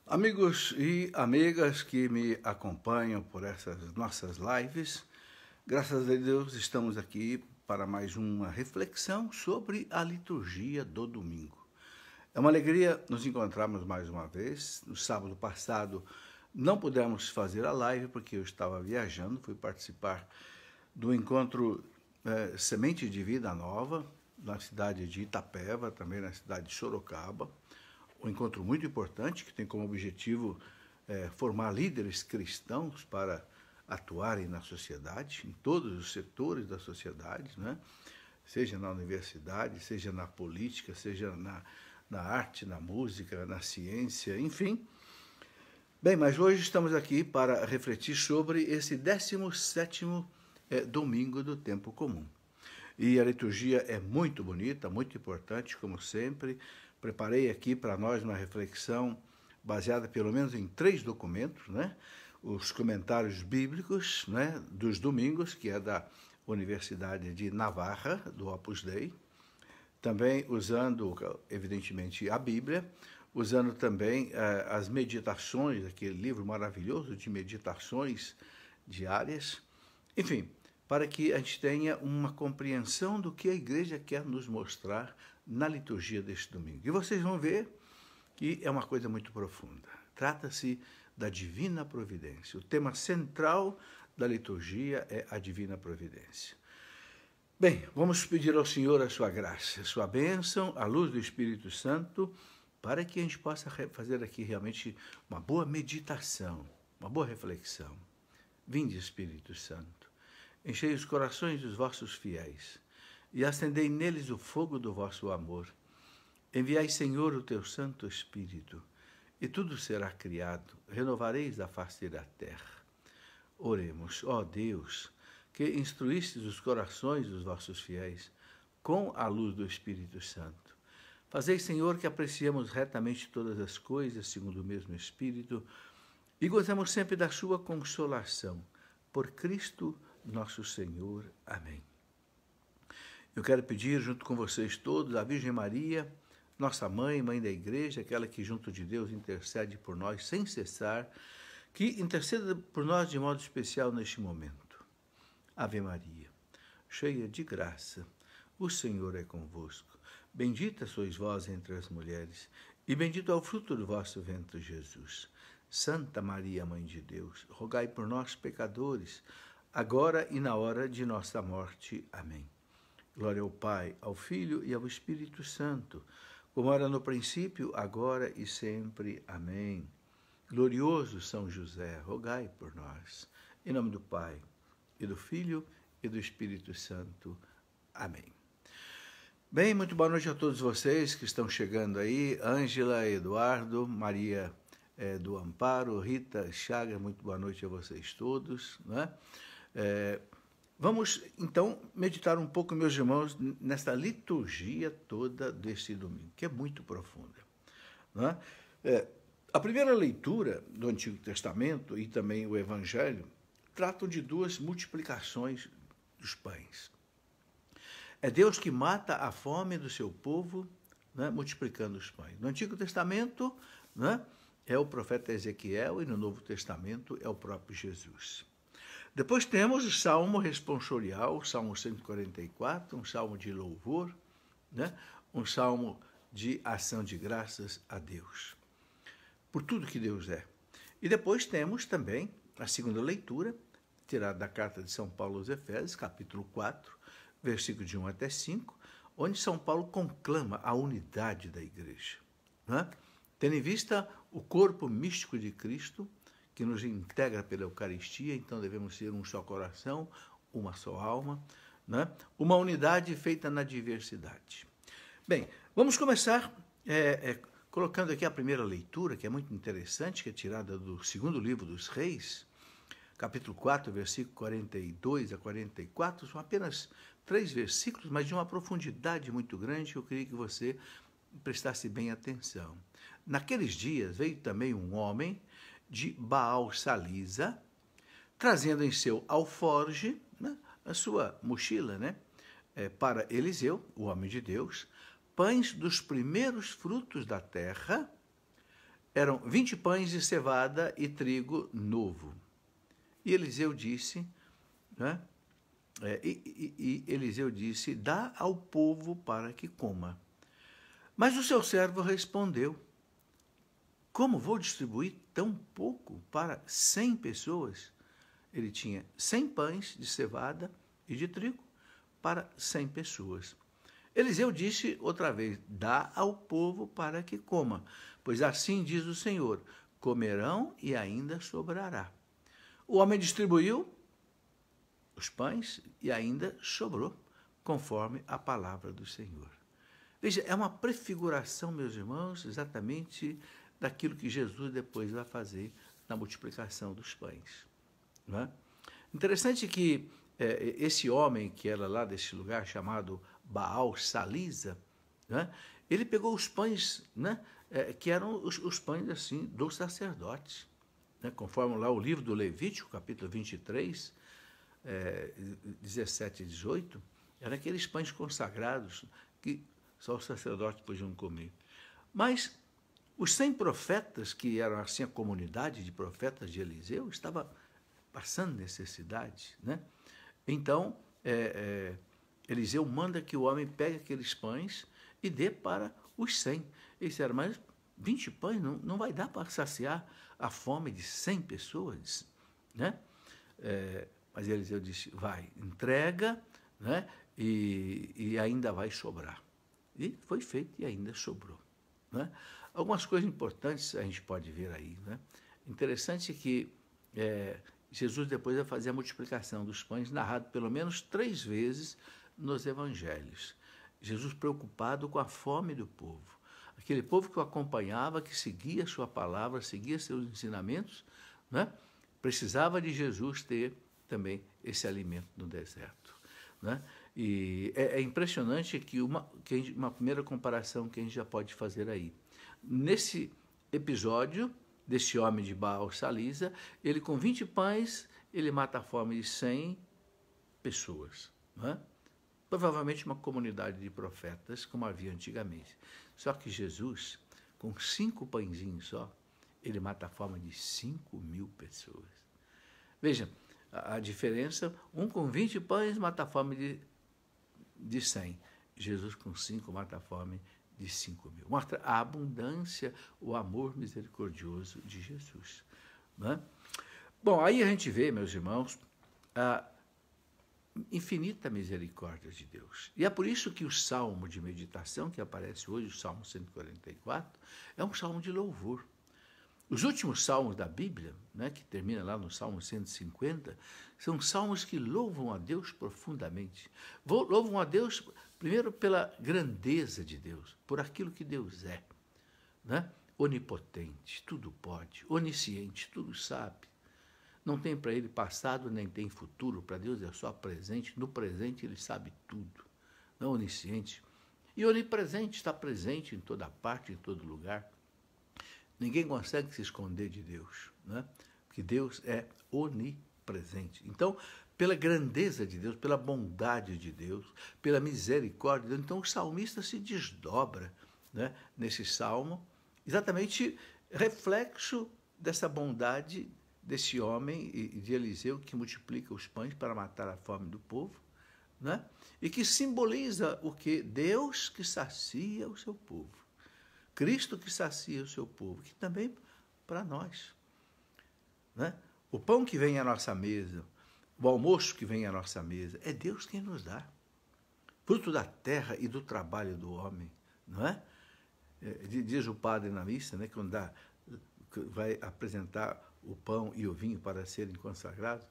Amigos e amigas que me acompanham por essas nossas lives, graças a Deus estamos aqui para mais uma reflexão sobre a liturgia do domingo. É uma alegria nos encontrarmos mais uma vez. No sábado passado não pudemos fazer a live porque eu estava viajando, fui participar do encontro Semente de Vida Nova, na cidade de Itapeva, também na cidade de Sorocaba. Um encontro muito importante que tem como objetivo formar líderes cristãos para atuarem na sociedade, em todos os setores da sociedade, né? Seja na universidade, seja na política, seja na arte, na música, na ciência, enfim. Bem, mas hoje estamos aqui para refletir sobre esse 17º domingo do tempo comum. E a liturgia é muito bonita, muito importante, como sempre. Preparei aqui para nós uma reflexão baseada pelo menos em 3 documentos, né? Os comentários bíblicos, né, dos domingos, que é da Universidade de Navarra, do Opus Dei, também usando, evidentemente, a Bíblia, usando também as meditações, aquele livro maravilhoso de meditações diárias, enfim, para que a gente tenha uma compreensão do que a igreja quer nos mostrar na liturgia deste domingo. E vocês vão ver que é uma coisa muito profunda. Trata-se da divina providência. O tema central da liturgia é a divina providência. Bem, vamos pedir ao Senhor a sua graça, a sua bênção, a luz do Espírito Santo, para que a gente possa fazer aqui realmente uma boa meditação, uma boa reflexão. Vinde, Espírito Santo, enchei os corações dos vossos fiéis e acendei neles o fogo do vosso amor. Enviai, Senhor, o teu Santo Espírito, e tudo será criado, renovareis a face da terra. Oremos, ó Deus, que instruístes os corações dos vossos fiéis com a luz do Espírito Santo. Fazei, Senhor, que apreciemos retamente todas as coisas segundo o mesmo Espírito e gozemos sempre da sua consolação. Por Cristo nosso Senhor. Amém. Eu quero pedir, junto com vocês todos, a Virgem Maria, nossa mãe, mãe da igreja, aquela que junto de Deus intercede por nós sem cessar, que interceda por nós de modo especial neste momento. Ave Maria, cheia de graça, o Senhor é convosco. Bendita sois vós entre as mulheres, e bendito é o fruto do vosso ventre, Jesus. Santa Maria, Mãe de Deus, rogai por nós, pecadores, agora e na hora de nossa morte. Amém. Glória ao Pai, ao Filho e ao Espírito Santo, como era no princípio, agora e sempre. Amém. Glorioso São José, rogai por nós. Em nome do Pai, e do Filho e do Espírito Santo. Amém. Bem, muito boa noite a todos vocês que estão chegando aí. Ângela, Eduardo, Maria do Amparo, Rita Chaga, muito boa noite a vocês todos, né? Vamos, então, meditar um pouco, meus irmãos, nesta liturgia toda deste domingo, que é muito profunda, né? A primeira leitura do Antigo Testamento e também o Evangelho tratam de 2 multiplicações dos pães. É Deus que mata a fome do seu povo, né, multiplicando os pães. No Antigo Testamento, né, é o profeta Ezequiel e no Novo Testamento é o próprio Jesus. Depois temos o Salmo responsorial, o Salmo 144, um salmo de louvor, né? Um salmo de ação de graças a Deus, por tudo que Deus é. E depois temos também a segunda leitura, tirada da carta de São Paulo aos Efésios, capítulo 4, versículo de 1 até 5, onde São Paulo conclama a unidade da igreja, né? Tendo em vista o corpo místico de Cristo, que nos integra pela Eucaristia, então devemos ser um só coração, uma só alma, né? Uma unidade feita na diversidade. Bem, vamos começar colocando aqui a primeira leitura, que é muito interessante, que é tirada do 2º livro dos Reis, capítulo 4, versículo 42 a 44, são apenas 3 versículos, mas de uma profundidade muito grande, que eu queria que você prestasse bem atenção. Naqueles dias veio também um homem de Baal-Salisa, trazendo em seu alforge, né, a sua mochila, né, para Eliseu, o homem de Deus, pães dos primeiros frutos da terra, eram 20 pães de cevada e trigo novo. E Eliseu disse, né? Eliseu disse, dá ao povo para que coma. Mas o seu servo respondeu, como vou distribuir tão pouco para 100 pessoas? Ele tinha 100 pães de cevada e de trigo para 100 pessoas. Eliseu disse outra vez, dá ao povo para que coma, pois assim diz o Senhor, comerão e ainda sobrará. O homem distribuiu os pães e ainda sobrou, conforme a palavra do Senhor. Veja, é uma prefiguração, meus irmãos, exatamente daquilo que Jesus depois vai fazer na multiplicação dos pães. Não é? Interessante que esse homem que era lá desse lugar chamado Baal Salisa, né, ele pegou os pães, né, que eram os pães assim, dos sacerdotes. Né, conforme lá o livro do Levítico, capítulo 23, 17 e 18, eram aqueles pães consagrados que só os sacerdotes podiam comer. Mas os 100 profetas, que eram assim a comunidade de profetas de Eliseu, estava passando necessidade, né? Então, Eliseu manda que o homem pegue aqueles pães e dê para os 100. Eles disseram, mas 20 pães não vai dar para saciar a fome de 100 pessoas, né? Mas Eliseu disse, vai, entrega, né? E ainda vai sobrar. E foi feito e ainda sobrou. Né? Algumas coisas importantes a gente pode ver aí. Né? Interessante que Jesus depois vai fazer a multiplicação dos pães, narrado pelo menos 3 vezes nos evangelhos. Jesus preocupado com a fome do povo. Aquele povo que o acompanhava, que seguia a sua palavra, seguia seus ensinamentos, né? Precisava de Jesus ter também esse alimento no deserto. Né? E é impressionante que uma primeira comparação que a gente já pode fazer aí. Nesse episódio desse homem de Baal Salisa, ele com 20 pães, ele mata a fome de 100 pessoas. Né? Provavelmente uma comunidade de profetas, como havia antigamente. Só que Jesus, com 5 pãezinhos só, ele mata a fome de 5.000 pessoas. Veja, a diferença, um com 20 pães mata a fome de 100. Jesus com 5 mata a fome de 5.000. Mostra a abundância, o amor misericordioso de Jesus. Né? Bom, aí a gente vê, meus irmãos, a infinita misericórdia de Deus. E é por isso que o salmo de meditação, que aparece hoje, o Salmo 144, é um salmo de louvor. Os últimos salmos da Bíblia, né, que termina lá no Salmo 150, são salmos que louvam a Deus profundamente. Louvam a Deus, primeiro, pela grandeza de Deus, por aquilo que Deus é. Né? Onipotente, tudo pode, onisciente, tudo sabe. Não tem para ele passado, nem tem futuro. Para Deus é só presente. No presente ele sabe tudo. Não onisciente. E onipresente, está presente em toda parte, em todo lugar. Ninguém consegue se esconder de Deus, né? Porque Deus é onipresente. Então, pela grandeza de Deus, pela bondade de Deus, pela misericórdia de Deus, então o salmista se desdobra, né, nesse salmo, exatamente reflexo dessa bondade desse homem e de Eliseu que multiplica os pães para matar a fome do povo, né? E que simboliza o quê? Deus que sacia o seu povo. Cristo que sacia o seu povo, que também para nós. Né? O pão que vem à nossa mesa, o almoço que vem à nossa mesa, é Deus quem nos dá. Fruto da terra e do trabalho do homem. Não é? Diz o padre na missa, né, quando vai apresentar o pão e o vinho para serem consagrados,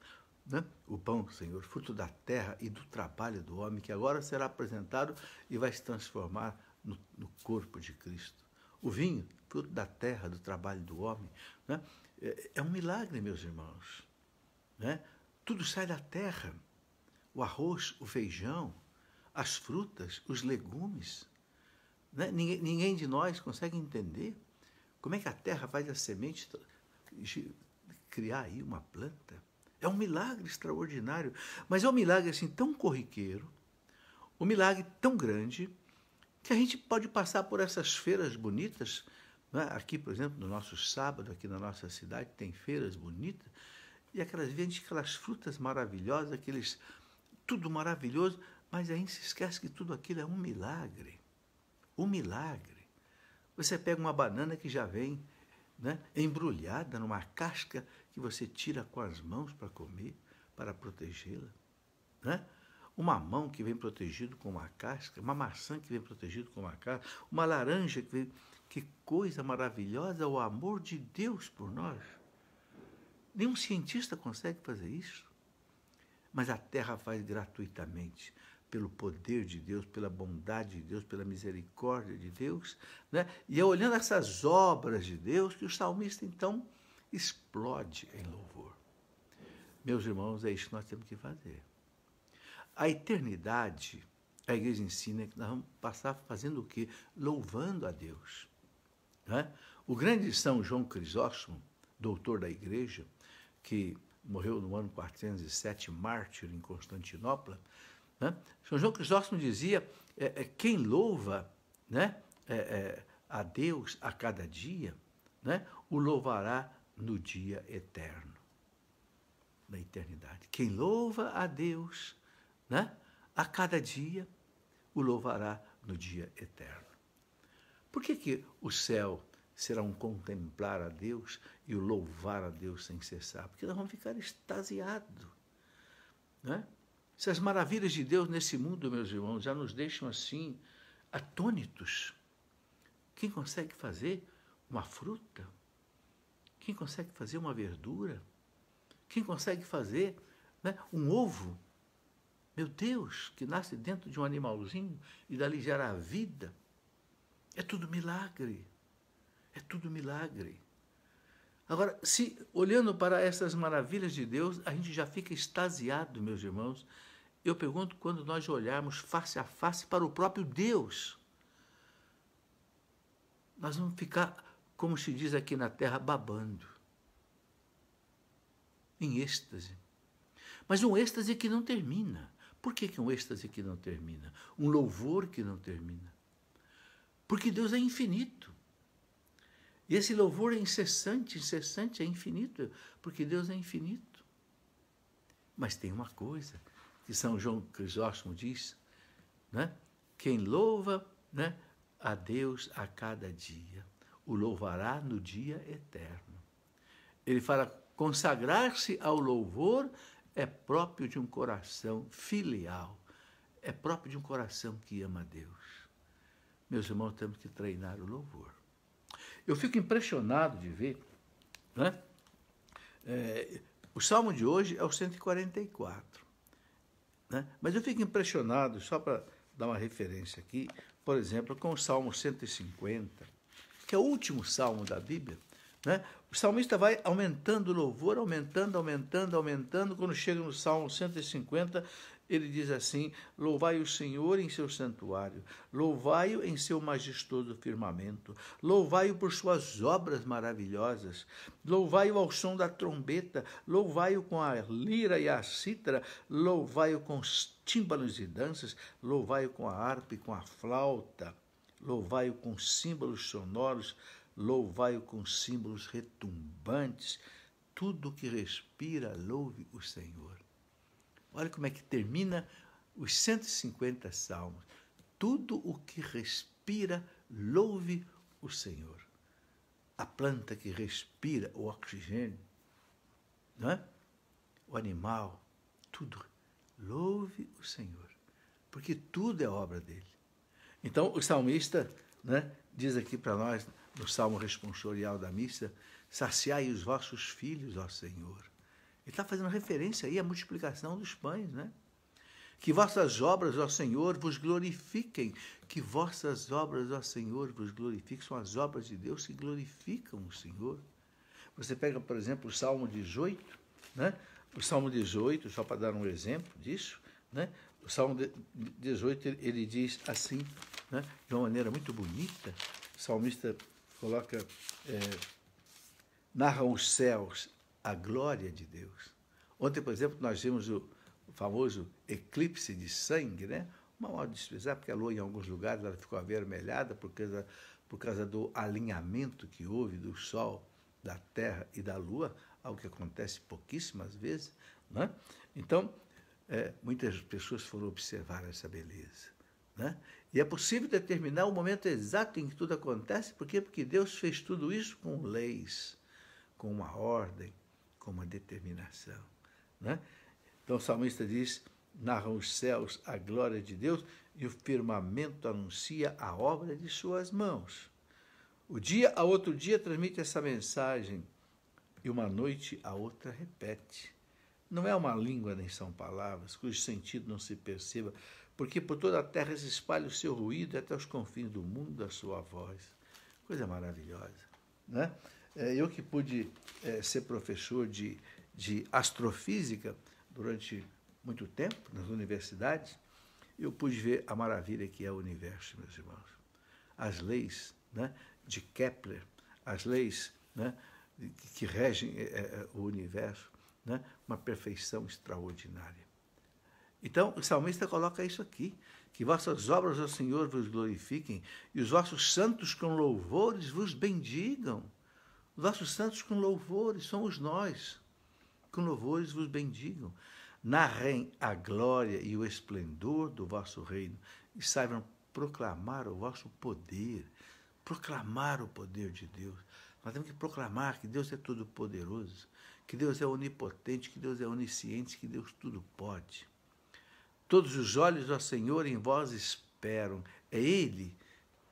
né? O pão, Senhor, fruto da terra e do trabalho do homem, que agora será apresentado e vai se transformar no corpo de Cristo. O vinho, fruto da terra, do trabalho do homem, né? É um milagre, meus irmãos. Né? Tudo sai da terra. O arroz, o feijão, as frutas, os legumes. Né? Ninguém de nós consegue entender como é que a terra faz a semente criar aí uma planta. É um milagre extraordinário, mas é um milagre assim tão corriqueiro, um milagre tão grande, que a gente pode passar por essas feiras bonitas, Não é? Aqui, por exemplo, no nosso sábado, aqui na nossa cidade, tem feiras bonitas, e aquelas vendem aquelas frutas maravilhosas, tudo maravilhoso, mas aí se esquece que tudo aquilo é um milagre. Um milagre. Você pega uma banana que já vem, né, embrulhada numa casca que você tira com as mãos para comer, para protegê-la. Né? Um mamão que vem protegido com uma casca, uma maçã que vem protegido com uma casca, uma laranja que vem... Que coisa maravilhosa o amor de Deus por nós. Nenhum cientista consegue fazer isso. Mas a terra faz gratuitamente, pelo poder de Deus, pela bondade de Deus, pela misericórdia de Deus. Né? E é olhando essas obras de Deus que o salmista, então, explode em louvor. Meus irmãos, é isso que nós temos que fazer. A eternidade, a igreja ensina que nós vamos passar fazendo o quê? Louvando a Deus. Né? O grande São João Crisóstomo, doutor da igreja, que morreu no ano 407, mártir em Constantinopla, né? São João Crisóstomo dizia, quem louva, né, a Deus a cada dia, né, o louvará no dia eterno, na eternidade. Quem louva a Deus, né, a cada dia, o louvará no dia eterno. Por que o céu será um contemplar a Deus e o louvar a Deus sem cessar? Porque nós vamos ficar extasiados. Né? Se as maravilhas de Deus nesse mundo, meus irmãos, já nos deixam assim, atônitos. Quem consegue fazer uma fruta? Quem consegue fazer uma verdura? Quem consegue fazer, né, um ovo? Meu Deus, que nasce dentro de um animalzinho e dali gera a vida. É tudo milagre. É tudo milagre. Agora, se olhando para essas maravilhas de Deus, a gente já fica extasiado, meus irmãos. Eu pergunto, quando nós olharmos face a face para o próprio Deus, nós vamos ficar, como se diz aqui na terra, babando. Em êxtase. Mas um êxtase que não termina. Por que um êxtase que não termina? Um louvor que não termina. Porque Deus é infinito. E esse louvor é incessante, incessante, é infinito, porque Deus é infinito. Mas tem uma coisa que São João Crisóstomo diz, né? Quem louva, né, a Deus a cada dia, o louvará no dia eterno. Ele fala, consagrar-se ao louvor é próprio de um coração filial, é próprio de um coração que ama a Deus. Meus irmãos, temos que treinar o louvor. Eu fico impressionado de ver, né? O salmo de hoje é o 144. Né? Mas eu fico impressionado, só para dar uma referência aqui, por exemplo, com o salmo 150, que é o último salmo da Bíblia. Né? O salmista vai aumentando o louvor, aumentando, aumentando, aumentando. Quando chega no salmo 150, ele diz assim, louvai o Senhor em seu santuário, louvai-o em seu majestoso firmamento, louvai-o por suas obras maravilhosas, louvai-o ao som da trombeta, louvai-o com a lira e a cítara, louvai-o com os tímbalos e danças, louvai-o com a harpa e com a flauta, louvai-o com símbolos sonoros, louvai-o com símbolos retumbantes, tudo que respira, louve o Senhor. Olha como é que termina os 150 salmos. Tudo o que respira, louve o Senhor. A planta que respira o oxigênio, não é? O animal, tudo. Louve o Senhor, porque tudo é obra dele. Então, o salmista, né, diz aqui para nós, no Salmo responsorial da missa, saciai os vossos filhos, ó Senhor. Ele está fazendo referência aí à multiplicação dos pães, né? Que vossas obras, ó Senhor, vos glorifiquem. Que vossas obras, ó Senhor, vos glorifiquem. São as obras de Deus que glorificam o Senhor. Você pega, por exemplo, o Salmo 18, né? O Salmo 18, só para dar um exemplo disso, né? O Salmo 18, ele diz assim, né? De uma maneira muito bonita, o salmista coloca, narra os céus, a glória de Deus. Ontem, por exemplo, nós vimos o famoso eclipse de sangue, né? Uma modo de expressar, porque a lua em alguns lugares ela ficou avermelhada por por causa do alinhamento que houve do Sol, da Terra e da Lua, algo que acontece pouquíssimas vezes, né? Então, muitas pessoas foram observar essa beleza, né? E é possível determinar o momento exato em que tudo acontece, por quê? Porque Deus fez tudo isso com leis, com uma ordem, com uma determinação, né? Então o salmista diz, narram os céus a glória de Deus e o firmamento anuncia a obra de suas mãos. O dia a outro dia transmite essa mensagem e uma noite a outra repete. Não é uma língua nem são palavras, cujo sentido não se perceba, porque por toda a terra se espalha o seu ruído até os confins do mundo a sua voz. Coisa maravilhosa, né? Eu que pude ser professor de astrofísica durante muito tempo nas universidades, eu pude ver a maravilha que é o universo, meus irmãos. As leis, né, de Kepler, as leis, né, que regem o universo, né, uma perfeição extraordinária. Então, o salmista coloca isso aqui, que vossas obras, ó Senhor, vos glorifiquem, e os vossos santos com louvores vos bendigam. Os vossos santos com louvores, somos nós, com louvores vos bendigam. Narrem a glória e o esplendor do vosso reino, e saibam proclamar o vosso poder, proclamar o poder de Deus. Nós temos que proclamar que Deus é todo-poderoso, que Deus é onipotente, que Deus é onisciente, que Deus tudo pode. Todos os olhos, ó Senhor, em vós esperam. É Ele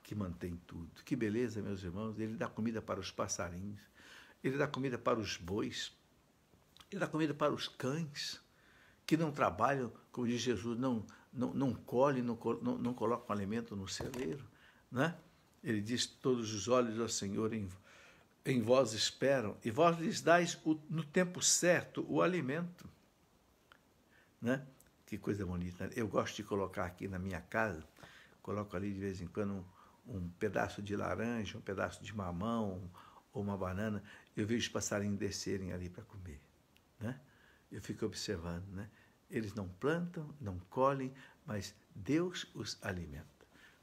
que mantém tudo. Que beleza, meus irmãos. Ele dá comida para os passarinhos, Ele dá comida para os bois, Ele dá comida para os cães, que não trabalham, como diz Jesus, não colhem, não colocam alimento no celeiro, né? Ele diz, todos os olhos, ó Senhor, em vós esperam, e vós lhes dais no tempo certo o alimento, né? Que coisa bonita. Eu gosto de colocar aqui na minha casa, coloco ali de vez em quando um pedaço de laranja, um pedaço de mamão ou uma banana, eu vejo os passarinhos descerem ali para comer, né? Eu fico observando, né? Eles não plantam, não colhem, mas Deus os alimenta.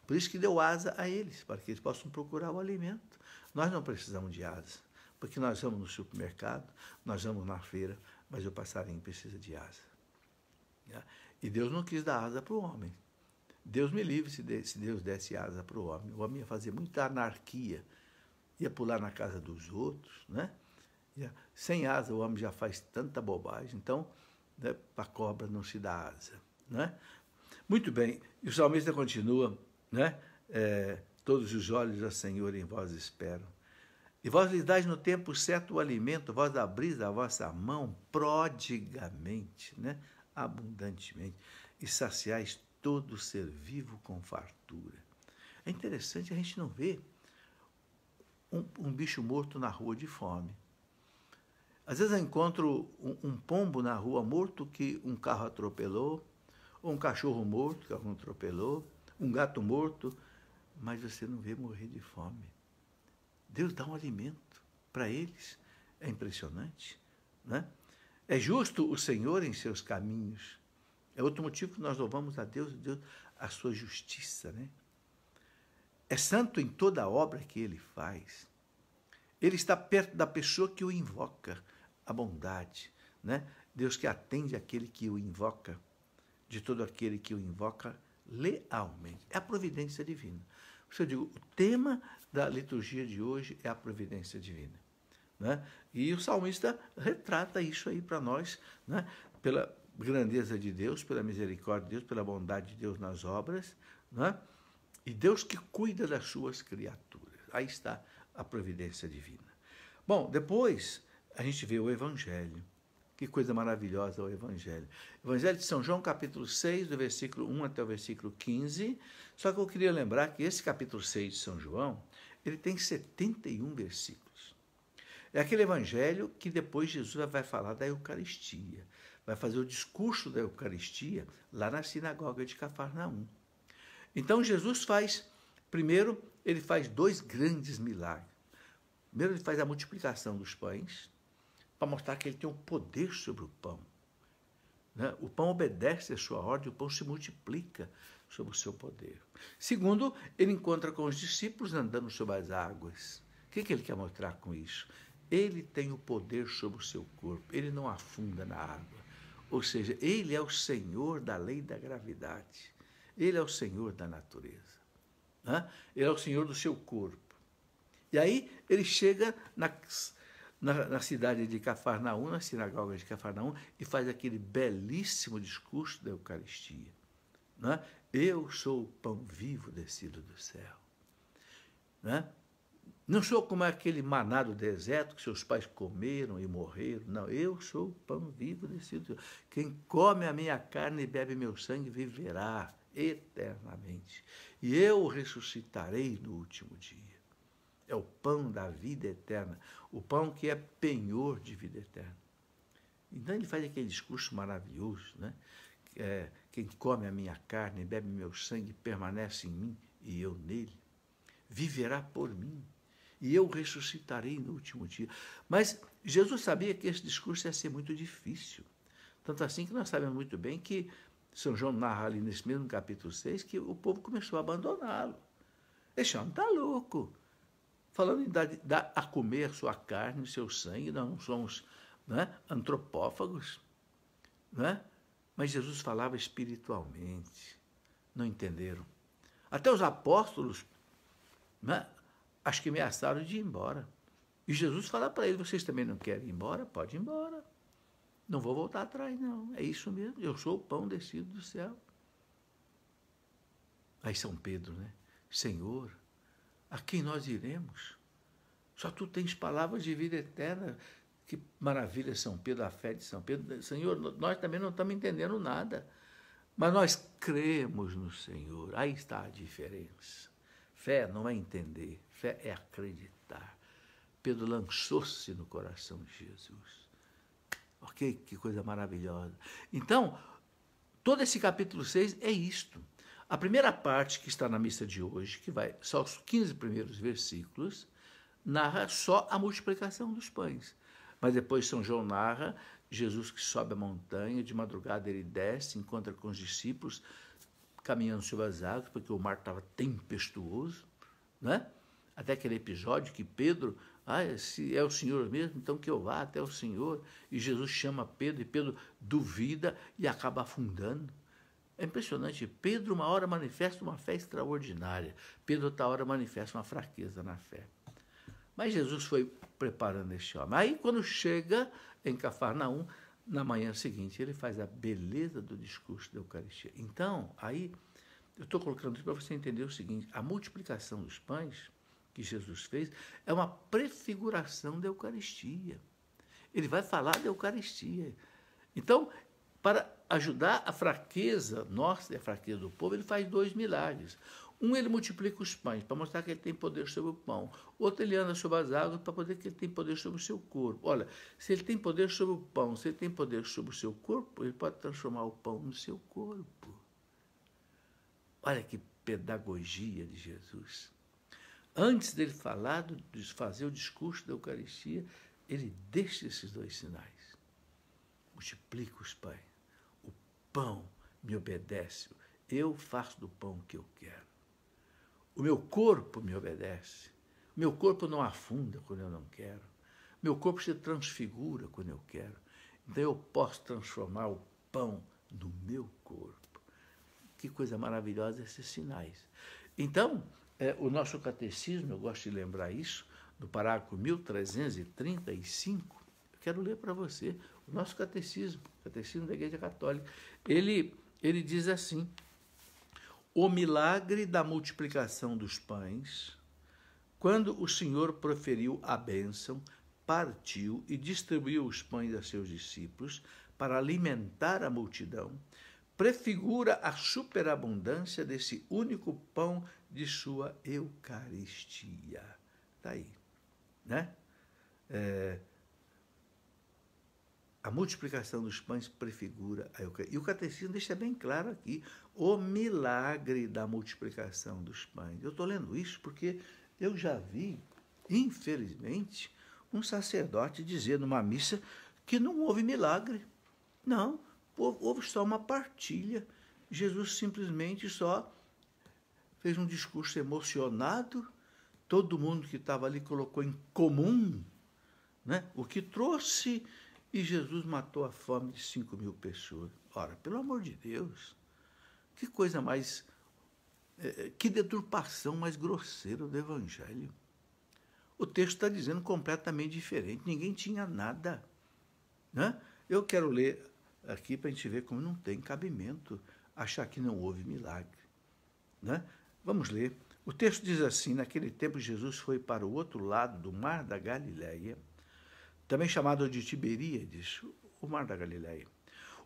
Por isso que deu asa a eles, para que eles possam procurar o alimento. Nós não precisamos de asa, porque nós vamos no supermercado, nós vamos na feira, mas o passarinho precisa de asa. E Deus não quis dar asa para o homem. Deus me livre se Deus desse asa para o homem ia fazer muita anarquia, ia pular na casa dos outros, né? Sem asa o homem já faz tanta bobagem, então, né, para a cobra não se dá asa, né? Muito bem, e o salmista continua, né? Todos os olhos, ó Senhor, em vós esperam. E vós lhes dais no tempo certo o alimento, vós abris a vossa mão prodigamente, né? Abundantemente, e saciais todo ser vivo com fartura. É interessante, a gente não vê um bicho morto na rua de fome. Às vezes eu encontro um pombo na rua morto que um carro atropelou, ou um cachorro morto que alguém atropelou, um gato morto, mas você não vê morrer de fome. Deus dá um alimento para eles. É impressionante, né? É justo o Senhor em seus caminhos. É outro motivo que nós louvamos a Deus, a sua justiça, né? É santo em toda a obra que ele faz. Ele está perto da pessoa que o invoca, a bondade, né? Deus que atende aquele que o invoca, de todo aquele que o invoca lealmente. É a providência divina. Por isso eu digo, o tema da liturgia de hoje é a providência divina, né? E o salmista retrata isso aí para nós, né? Pela grandeza de Deus, pela misericórdia de Deus, pela bondade de Deus nas obras, né? E Deus que cuida das suas criaturas. Aí está a providência divina. Bom, depois a gente vê o Evangelho. Que coisa maravilhosa o Evangelho. Evangelho de São João, capítulo 6, do versículo 1 até o versículo 15. Só que eu queria lembrar que esse capítulo 6 de São João, ele tem 71 versículos. É aquele Evangelho que depois Jesus vai falar da Eucaristia. Vai fazer o discurso da Eucaristia lá na sinagoga de Cafarnaum. Então Jesus primeiro, ele faz 2 grandes milagres. Primeiro, ele faz a multiplicação dos pães, para mostrar que ele tem um poder sobre o pão, né? O pão obedece a sua ordem, o pão se multiplica sobre o seu poder. Segundo, ele encontra com os discípulos andando sobre as águas. O que ele quer mostrar com isso? Ele tem o poder sobre o seu corpo, ele não afunda na água. Ou seja, ele é o Senhor da lei da gravidade. Ele é o Senhor da natureza. Né? Ele é o Senhor do seu corpo. E aí ele chega na cidade de Cafarnaum, na sinagoga de Cafarnaum, e faz aquele belíssimo discurso da Eucaristia. Né? Eu sou o pão vivo descido do céu. Né? Não sou como aquele maná do deserto que seus pais comeram e morreram. Não, eu sou o pão vivo descido do céu. Quem come a minha carne e bebe meu sangue viverá eternamente. E eu o ressuscitarei no último dia. É o pão da vida eterna, o pão que é penhor de vida eterna. Então ele faz aquele discurso maravilhoso, né? Quem come a minha carne e bebe meu sangue permanece em mim e eu nele, viverá por mim. E eu ressuscitarei no último dia. Mas Jesus sabia que esse discurso ia ser muito difícil. Tanto assim que nós sabemos muito bem que São João narra ali nesse mesmo capítulo 6 que o povo começou a abandoná-lo. Esse homem está louco. Falando em dar a comer a sua carne, o seu sangue, nós não somos, né, antropófagos. Né? Mas Jesus falava espiritualmente. Não entenderam. Até os apóstolos, né, acho que ameaçaram de ir embora. E Jesus fala para eles, vocês também não querem ir embora? Pode ir embora. Não vou voltar atrás, não. É isso mesmo, eu sou o pão descido do céu. Aí São Pedro, né? Senhor, a quem nós iremos? Só tu tens palavras de vida eterna. Que maravilha, São Pedro, a fé de São Pedro. Senhor, nós também não estamos entendendo nada. Mas nós cremos no Senhor. Aí está a diferença. Fé não é entender, fé é acreditar. Pedro lançou-se no coração de Jesus. Ok? Que coisa maravilhosa. Então, todo esse capítulo 6 é isto. A primeira parte que está na missa de hoje, que vai só os 15 primeiros versículos, narra só a multiplicação dos pães. Mas depois São João narra Jesus que sobe a montanha, de madrugada ele desce, encontra com os discípulos, caminhando sobre as águas, porque o mar estava tempestuoso, né? Até aquele episódio que Pedro, se é o Senhor mesmo, então que eu vá até o Senhor. E Jesus chama Pedro, e Pedro duvida e acaba afundando. É impressionante. Pedro, uma hora, manifesta uma fé extraordinária. Pedro, outra hora, manifesta uma fraqueza na fé. Mas Jesus foi preparando este homem. Aí, quando chega em Cafarnaum, na manhã seguinte, ele faz a beleza do discurso da Eucaristia. Então, aí, eu estou colocando isso para você entender o seguinte: a multiplicação dos pães que Jesus fez é uma prefiguração da Eucaristia. Ele vai falar da Eucaristia. Então, para ajudar a fraqueza nossa e a fraqueza do povo, ele faz 2 milagres. Um, ele multiplica os pães, para mostrar que ele tem poder sobre o pão. Outro, ele anda sobre as águas, para poder que ele tem poder sobre o seu corpo. Olha, se ele tem poder sobre o pão, se ele tem poder sobre o seu corpo, ele pode transformar o pão no seu corpo. Olha que pedagogia de Jesus. Antes dele falar, de fazer o discurso da Eucaristia, ele deixa esses 2 sinais. Multiplica os pães. O pão me obedece. Eu faço do pão o que eu quero. O meu corpo me obedece. O meu corpo não afunda quando eu não quero. Meu corpo se transfigura quando eu quero. Então eu posso transformar o pão no meu corpo. Que coisa maravilhosa esses sinais. Então, o nosso catecismo, eu gosto de lembrar isso, no parágrafo 1335, eu quero ler para você o nosso catecismo da Igreja Católica. Ele diz assim: o milagre da multiplicação dos pães, quando o Senhor proferiu a bênção, partiu e distribuiu os pães a seus discípulos para alimentar a multidão, prefigura a superabundância desse único pão de sua Eucaristia. Está aí, né? A multiplicação dos pães prefigura a Eucaristia. E o catecismo deixa bem claro aqui o milagre da multiplicação dos pães. Eu estou lendo isso porque eu já vi, infelizmente, um sacerdote dizer numa missa que não houve milagre. Não, houve só uma partilha. Jesus simplesmente só fez um discurso emocionado, todo mundo que estava ali colocou em comum, né, o que trouxe, e Jesus matou a fome de 5.000 pessoas. Ora, pelo amor de Deus, que coisa mais, que deturpação mais grosseira do Evangelho. O texto está dizendo completamente diferente, ninguém tinha nada. Né? Eu quero ler aqui para a gente ver como não tem cabimento achar que não houve milagre. Né? Vamos ler. O texto diz assim: naquele tempo Jesus foi para o outro lado do mar da Galileia, também chamado de Tiberíades, o mar da Galileia.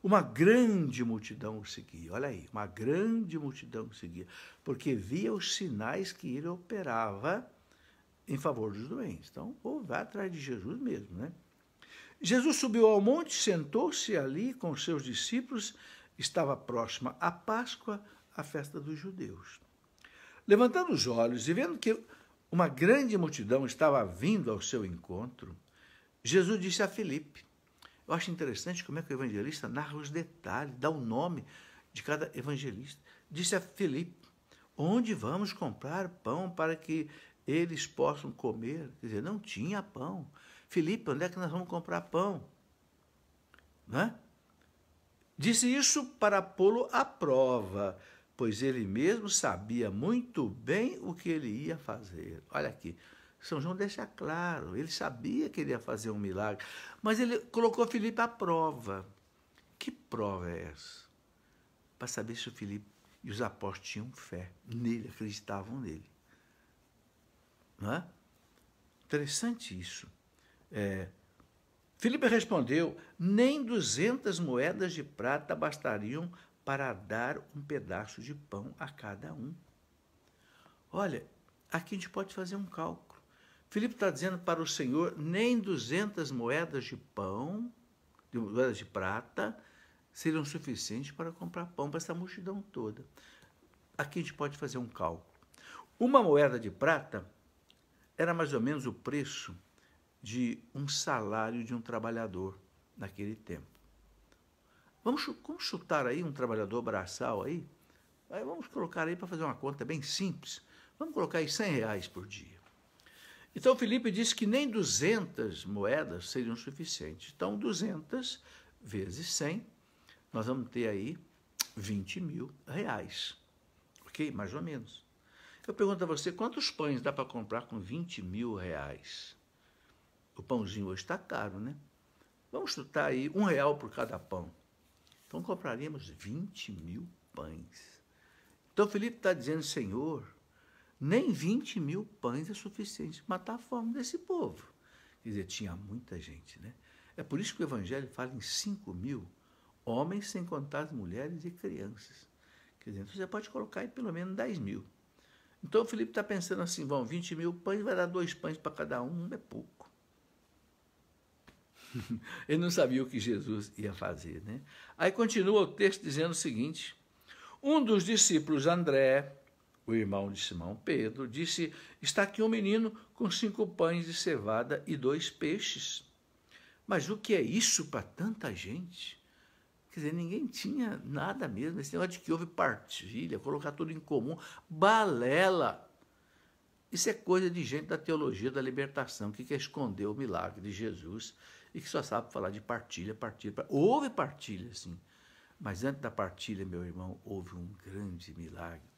Uma grande multidão o seguia. Olha aí, uma grande multidão o seguia, porque via os sinais que ele operava em favor dos doentes. Então, o povo vai atrás de Jesus mesmo, né? Jesus subiu ao monte, sentou-se ali com os seus discípulos, estava próxima a Páscoa, a festa dos judeus. Levantando os olhos e vendo que uma grande multidão estava vindo ao seu encontro, Jesus disse a Filipe. Eu acho interessante como é que o evangelista narra os detalhes, dá o nome de cada evangelista. Disse a Filipe: onde vamos comprar pão para que eles possam comer? Quer dizer, não tinha pão. Filipe, onde é que nós vamos comprar pão? Né? Disse isso para pô-lo à prova, pois ele mesmo sabia muito bem o que ele ia fazer. Olha aqui, São João deixa claro, ele sabia que ele ia fazer um milagre, mas ele colocou Filipe à prova. Que prova é essa? Para saber se o Filipe e os apóstolos tinham fé nele, acreditavam nele. Não é? Interessante isso. Filipe respondeu: nem 200 moedas de prata bastariam para dar um pedaço de pão a cada um. Olha, aqui a gente pode fazer um cálculo. Filipe está dizendo para o Senhor: nem 200 moedas de pão, moedas de prata, seriam suficientes para comprar pão para essa multidão toda. Aqui a gente pode fazer um cálculo. Uma moeda de prata era mais ou menos o preço de um salário de um trabalhador naquele tempo. Vamos chutar aí um trabalhador braçal aí? Vamos colocar aí para fazer uma conta bem simples. Vamos colocar aí R$100 por dia. Então, Filipe disse que nem 200 moedas seriam suficientes. Então, 200 vezes 100, nós vamos ter aí R$20.000. Ok? Mais ou menos. Eu pergunto a você, quantos pães dá para comprar com R$20.000? O pãozinho hoje está caro, né? Vamos chutar aí R$1 por cada pão. Então, compraríamos 20.000 pães. Então, Filipe está dizendo: Senhor, nem 20.000 pães é suficiente para matar a fome desse povo. Quer dizer, tinha muita gente, né? É por isso que o Evangelho fala em 5.000 homens, sem contar as mulheres e crianças. Quer dizer, você pode colocar aí pelo menos 10.000. Então, o Filipe está pensando assim: bom, 20.000 pães, vai dar 2 pães para cada um, é pouco. Ele não sabia o que Jesus ia fazer, né? Aí continua o texto dizendo o seguinte: um dos discípulos, André, o irmão de Simão Pedro, disse: está aqui um menino com 5 pães de cevada e 2 peixes. Mas o que é isso para tanta gente? Quer dizer, ninguém tinha nada mesmo. Esse negócio de que houve partilha, colocar tudo em comum, balela. Isso é coisa de gente da teologia da libertação, que quer esconder o milagre de Jesus e que só sabe falar de partilha. Houve partilha, sim. Mas antes da partilha, meu irmão, houve um grande milagre,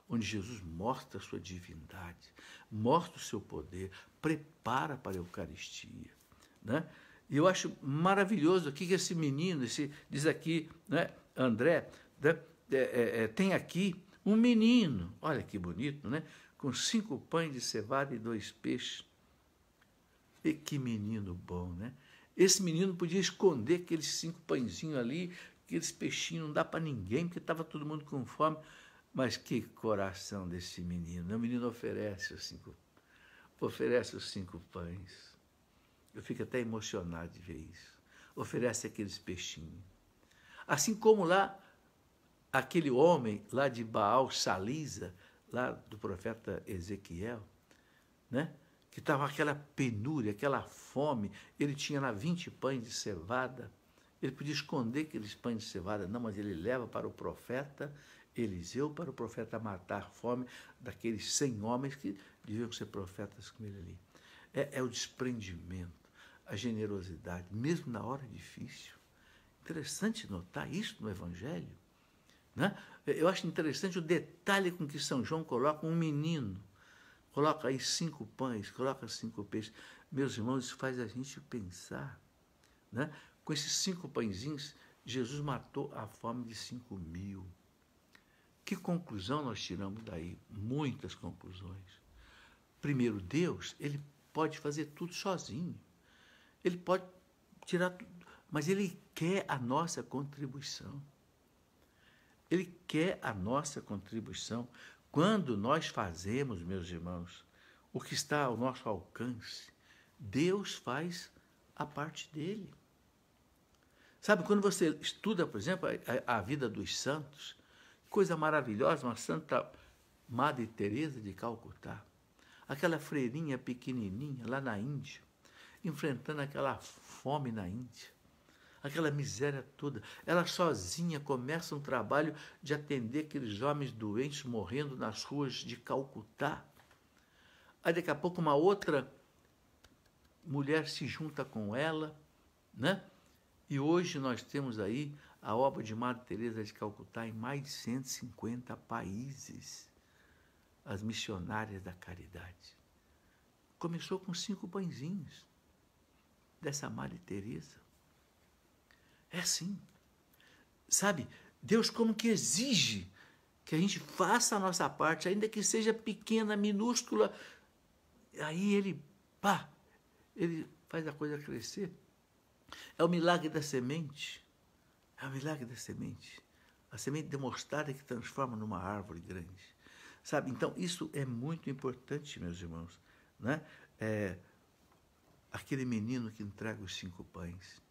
onde Jesus mostra a sua divindade, mostra o seu poder, prepara para a Eucaristia. Né? E eu acho maravilhoso aqui que esse menino, diz aqui, né, André, né, tem aqui um menino, olha que bonito, né, com 5 pães de cevada e 2 peixes. E que menino bom, né? Esse menino podia esconder aqueles 5 pãezinhos ali, aqueles peixinhos, não dá para ninguém, porque estava todo mundo com fome. Mas que coração desse menino. O menino oferece os 5 pães. Eu fico até emocionado de ver isso. Oferece aqueles peixinhos. Assim como lá, aquele homem lá de Baal Salisa, lá do profeta Ezequiel, né? Que estava aquela penúria, aquela fome, ele tinha lá 20 pães de cevada Ele podia esconder aqueles pães de cevada, não, mas ele leva para o profeta Eliseu, para o profeta matar a fome daqueles 100 homens que deviam ser profetas com ele ali. É o desprendimento, a generosidade, mesmo na hora difícil. Interessante notar isso no Evangelho. Né? Eu acho interessante o detalhe com que São João coloca um menino. Coloca aí 5 pães, coloca 5 peixes. Meus irmãos, isso faz a gente pensar. Né? Com esses 5 pãezinhos, Jesus matou a fome de 5.000. Que conclusão nós tiramos daí? Muitas conclusões. Primeiro, Deus, ele pode fazer tudo sozinho. Ele pode tirar tudo, mas ele quer a nossa contribuição. Ele quer a nossa contribuição. Quando nós fazemos, meus irmãos, o que está ao nosso alcance, Deus faz a parte dele. Sabe, quando você estuda, por exemplo, a vida dos santos, coisa maravilhosa, uma Santa Madre Teresa de Calcutá, aquela freirinha pequenininha lá na Índia, enfrentando aquela fome na Índia, aquela miséria toda. Ela sozinha começa um trabalho de atender aqueles homens doentes morrendo nas ruas de Calcutá. Aí daqui a pouco uma outra mulher se junta com ela, né? E hoje nós temos aí a obra de Madre Teresa de Calcutá em mais de 150 países. As missionárias da caridade. Começou com 5 pãezinhos dessa Madre Teresa. É assim. Sabe, Deus como que exige que a gente faça a nossa parte, ainda que seja pequena, minúscula. Aí ele faz a coisa crescer. É o milagre da semente. É o milagre da semente. A semente demonstrada que transforma numa árvore grande. Sabe, então isso é muito importante, meus irmãos. Né? Aquele menino que entrega os 5 pães,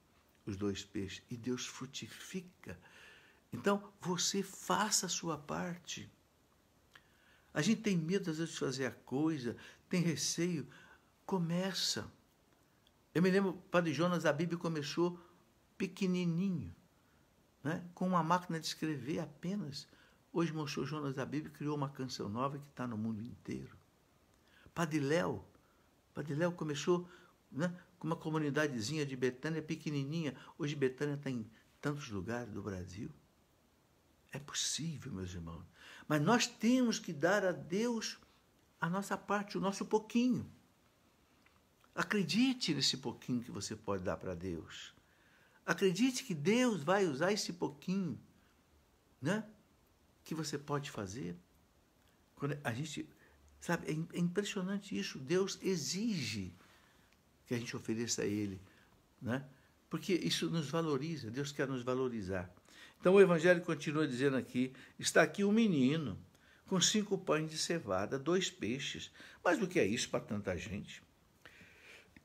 os 2 peixes, e Deus frutifica. Então, você faça a sua parte. A gente tem medo, às vezes, de fazer a coisa, tem receio. Começa. Eu me lembro, o Padre Jonas, a Bíblia começou pequenininho, né? Com uma máquina de escrever apenas. Hoje, o Monsenhor Jonas da Bíblia criou uma canção nova que está no mundo inteiro. Padre Léo começou, né, com uma comunidadezinha de Betânia pequenininha. Hoje, Betânia está em tantos lugares do Brasil. É possível, meus irmãos. Mas nós temos que dar a Deus a nossa parte, o nosso pouquinho. Acredite nesse pouquinho que você pode dar para Deus. Acredite que Deus vai usar esse pouquinho, né, que você pode fazer. Quando a gente, sabe, é impressionante isso. Deus exige que a gente ofereça a Ele, né? Porque isso nos valoriza, Deus quer nos valorizar. Então o Evangelho continua dizendo aqui, está aqui um menino com 5 pães de cevada, 2 peixes. Mas o que é isso para tanta gente?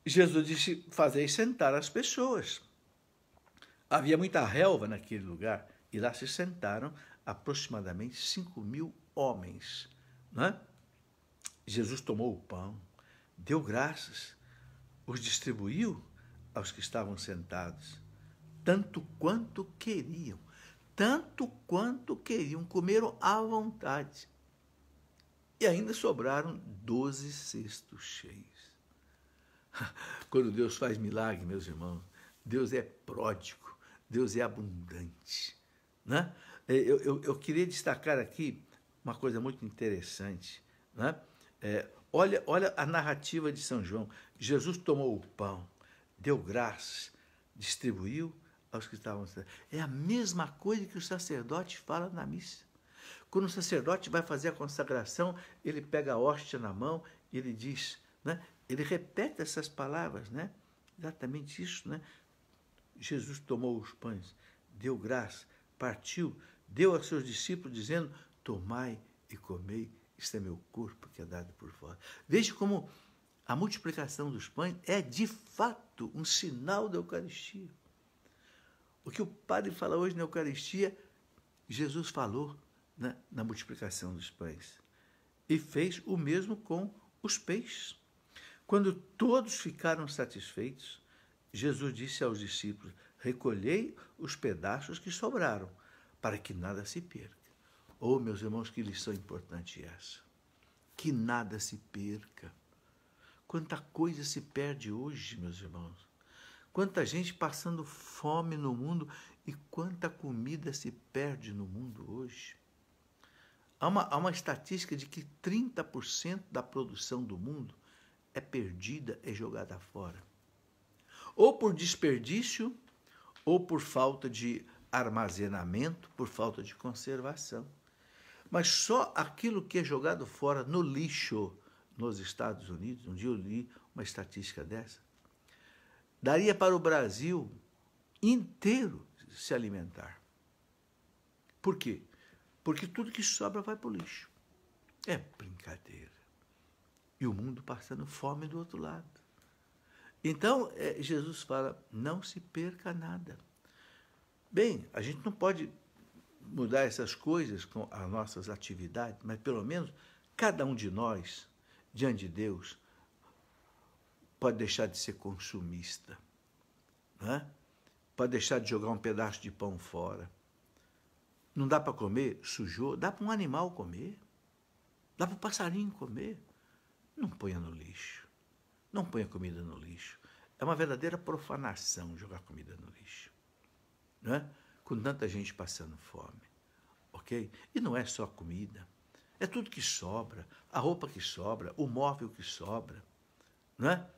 Jesus disse, fazei sentar as pessoas. Havia muita relva naquele lugar, e lá se sentaram aproximadamente 5.000 homens. Né? Jesus tomou o pão, deu graças, os distribuiu aos que estavam sentados, tanto quanto queriam, comeram à vontade. E ainda sobraram 12 cestos cheios. Quando Deus faz milagre, meus irmãos, Deus é pródigo, Deus é abundante. Né? Eu queria destacar aqui uma coisa muito interessante. Né? Olha a narrativa de São João. Jesus tomou o pão, deu graças, distribuiu aos que estavam sentados. É a mesma coisa que o sacerdote fala na missa. Quando o sacerdote vai fazer a consagração, ele pega a hóstia na mão e ele diz, né? Ele repete essas palavras, né? Exatamente isso, né? Jesus tomou os pães, deu graça, partiu, deu aos seus discípulos, dizendo, tomai e comei, isto é meu corpo que é dado por vós. Veja como a multiplicação dos pães é, de fato, um sinal da Eucaristia. O que o padre fala hoje na Eucaristia, Jesus falou, né, na multiplicação dos pães. E fez o mesmo com os peixes. Quando todos ficaram satisfeitos, Jesus disse aos discípulos, recolhei os pedaços que sobraram, para que nada se perca. Oh, meus irmãos, que lição importante essa. Que nada se perca. Quanta coisa se perde hoje, meus irmãos. Quanta gente passando fome no mundo e quanta comida se perde no mundo hoje. Há uma estatística de que 30% da produção do mundo é perdida e jogada fora. Ou por desperdício, ou por falta de armazenamento, por falta de conservação. Mas só aquilo que é jogado fora no lixo nos Estados Unidos, um dia eu li uma estatística dessa, daria para o Brasil inteiro se alimentar. Por quê? Porque tudo que sobra vai para o lixo. É brincadeira. E o mundo passando fome do outro lado. Então, Jesus fala, não se perca nada. Bem, a gente não pode mudar essas coisas com as nossas atividades, mas pelo menos cada um de nós, diante de Deus, pode deixar de ser consumista, né? Pode deixar de jogar um pedaço de pão fora. Não dá para comer? Sujou? Dá para um animal comer. Dá para o passarinho comer. Não ponha no lixo. Não ponha comida no lixo. É uma verdadeira profanação jogar comida no lixo, né? Com tanta gente passando fome, ok? E não é só comida. É tudo que sobra, a roupa que sobra, o móvel que sobra, não é?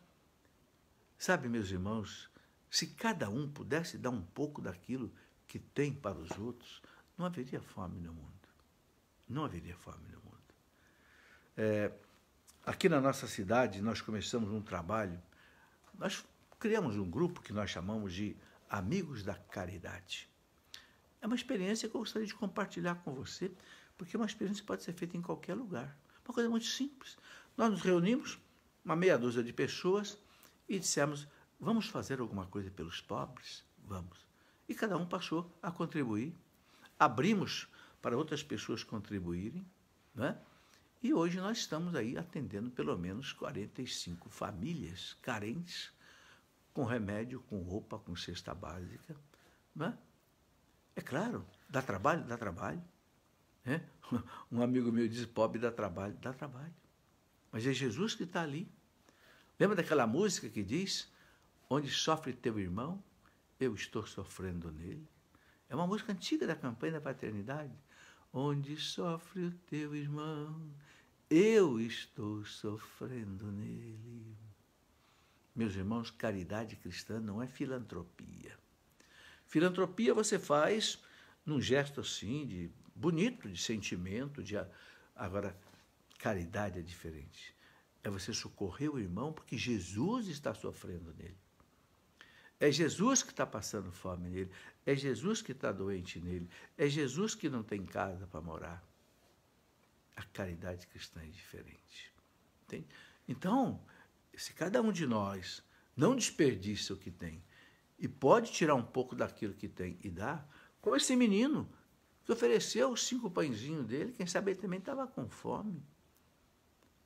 Sabe, meus irmãos, se cada um pudesse dar um pouco daquilo que tem para os outros, não haveria fome no mundo. Não haveria fome no mundo. Aqui na nossa cidade, nós começamos um trabalho, nós criamos um grupo que nós chamamos de Amigos da Caridade. É uma experiência que eu gostaria de compartilhar com você, porque é uma experiência que pode ser feita em qualquer lugar. Uma coisa muito simples. Nós nos reunimos, uma meia dúzia de pessoas, e dissemos, vamos fazer alguma coisa pelos pobres? Vamos. E cada um passou a contribuir. Abrimos para outras pessoas contribuírem, né? E hoje nós estamos aí atendendo pelo menos 45 famílias carentes, com remédio, com roupa, com cesta básica, né? É claro, dá trabalho? Dá trabalho. É? Um amigo meu diz, pobre dá trabalho. Dá trabalho. Mas é Jesus que está ali. Lembra daquela música que diz, onde sofre teu irmão, eu estou sofrendo nele? É uma música antiga da campanha da paternidade. Onde sofre o teu irmão, eu estou sofrendo nele. Meus irmãos, caridade cristã não é filantropia. Filantropia você faz num gesto assim, de bonito, de sentimento, agora, caridade é diferente. É você socorrer o irmão porque Jesus está sofrendo nele. É Jesus que está passando fome nele. É Jesus que está doente nele. É Jesus que não tem casa para morar. A caridade cristã é diferente. Entende? Então, se cada um de nós não desperdiça o que tem e pode tirar um pouco daquilo que tem e dar, como esse menino que ofereceu os 5 pãezinhos dele, quem sabe ele também estava com fome.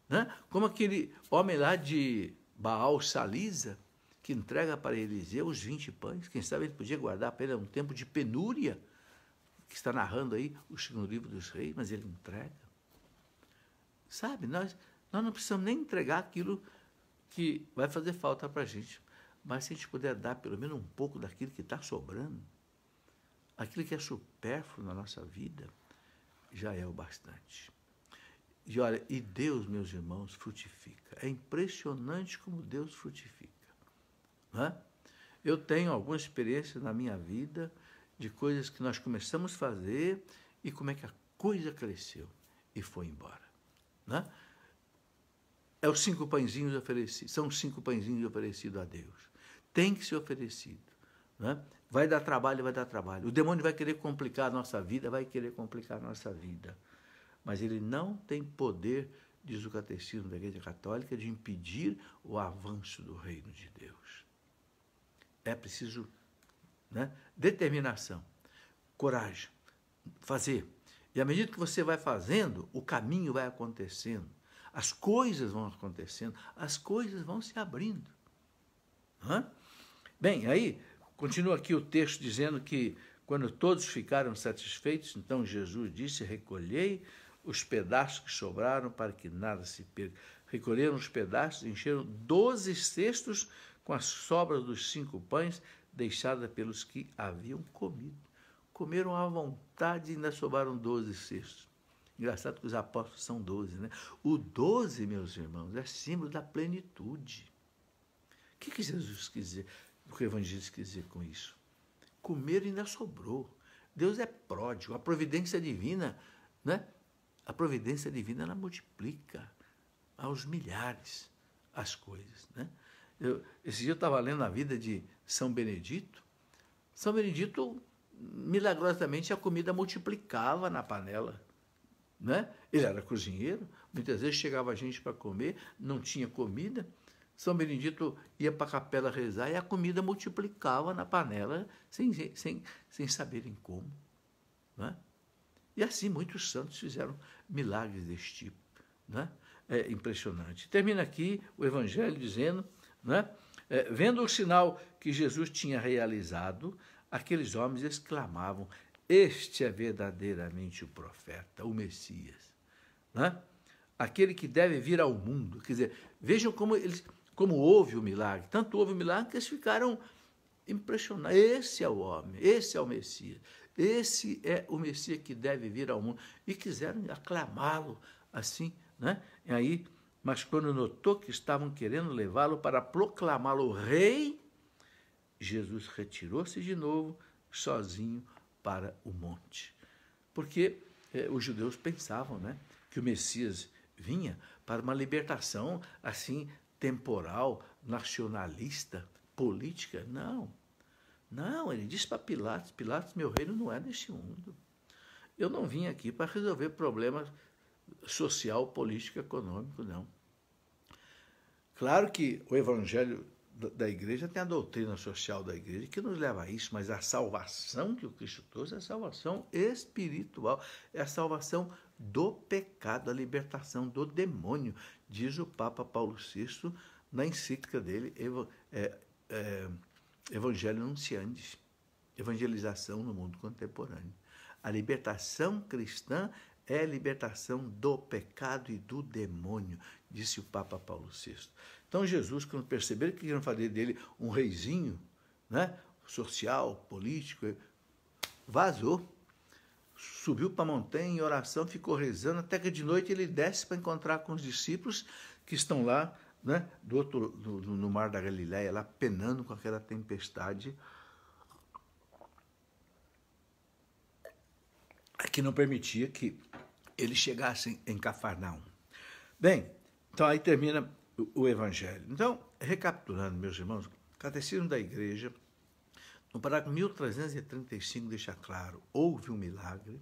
Né? Como aquele homem lá de Baal Salisa, que entrega para Eliseu os 20 pães, quem sabe ele podia guardar para ele um tempo de penúria, que está narrando aí o segundo livro dos reis, mas ele entrega. Sabe, nós não precisamos nem entregar aquilo que vai fazer falta para a gente, mas se a gente puder dar pelo menos um pouco daquilo que está sobrando, aquilo que é supérfluo na nossa vida, já é o bastante. E olha, e Deus, meus irmãos, frutifica. É impressionante como Deus frutifica. Né? Eu tenho alguma experiência na minha vida de coisas que nós começamos a fazer e como é que a coisa cresceu e foi embora. Né? É os 5 pãezinhos oferecidos, são os 5 pãezinhos oferecidos a Deus. Tem que ser oferecido. Né? Vai dar trabalho, vai dar trabalho. O demônio vai querer complicar a nossa vida, vai querer complicar a nossa vida. Mas ele não tem poder, diz o Catecismo da Igreja Católica, de impedir o avanço do reino de Deus. É preciso, né, determinação, coragem, fazer. E à medida que você vai fazendo, o caminho vai acontecendo, as coisas vão acontecendo, as coisas vão se abrindo. Hã? Bem, aí, Continua aqui o texto dizendo que quando todos ficaram satisfeitos, então Jesus disse: recolhei os pedaços que sobraram para que nada se perca. Recolheram os pedaços, encheram 12 cestos com as sobras dos 5 pães deixadas pelos que haviam comido. Comeram à vontade e ainda sobraram 12 cestos. Engraçado que os apóstolos são 12, né? O 12, meus irmãos, é símbolo da plenitude. O que Jesus quis dizer? O que o evangelista quis dizer com isso? Comer ainda sobrou. Deus é pródigo, a providência divina, né? A providência divina, ela multiplica aos milhares as coisas, né? Esse dia eu estava lendo a vida de São Benedito. São Benedito, milagrosamente, a comida multiplicava na panela, né? Ele era cozinheiro, muitas vezes chegava gente para comer, não tinha comida. São Benedito ia para a capela rezar e a comida multiplicava na panela sem saberem como, né? E assim muitos santos fizeram milagres desse tipo, né? É impressionante. Termina aqui o Evangelho dizendo, né? Vendo o sinal que Jesus tinha realizado, aqueles homens exclamavam: este é verdadeiramente o profeta, o Messias, né? Aquele que deve vir ao mundo. Quer dizer, vejam como houve o milagre. Tanto houve o milagre que eles ficaram impressionados. Esse é o homem, esse é o Messias. Esse é o Messias que deve vir ao mundo. E quiseram aclamá-lo assim, né? E aí, mas quando notou que estavam querendo levá-lo para proclamá-lo rei, Jesus retirou-se de novo, sozinho, para o monte. Porque os judeus pensavam, né, que o Messias vinha para uma libertação assim temporal, nacionalista, política. Não, ele disse para Pilatos: Pilatos, meu reino não é deste mundo. Eu não vim aqui para resolver problemas social, político, econômico, não. Claro que o evangelho da igreja tem a doutrina social da igreja que nos leva a isso, mas a salvação que o Cristo trouxe é a salvação espiritual, é a salvação do pecado, a libertação do demônio, diz o Papa Paulo VI na encíclica dele, Evangelho Nunciandi, evangelização no mundo contemporâneo. A libertação cristã é a libertação do pecado e do demônio, disse o Papa Paulo VI. Então Jesus, quando perceberam que queriam fazer dele um reizinho, né, social, político, vazou, subiu para a montanha em oração, ficou rezando, até que de noite ele desce para encontrar com os discípulos que estão lá, né, no mar da Galileia, lá penando com aquela tempestade que não permitia que eles chegassem em Cafarnaum. Bem, então aí termina o Evangelho. Então, recapitulando, meus irmãos, o Catecismo da Igreja, no parágrafo 1335, deixa claro: houve um milagre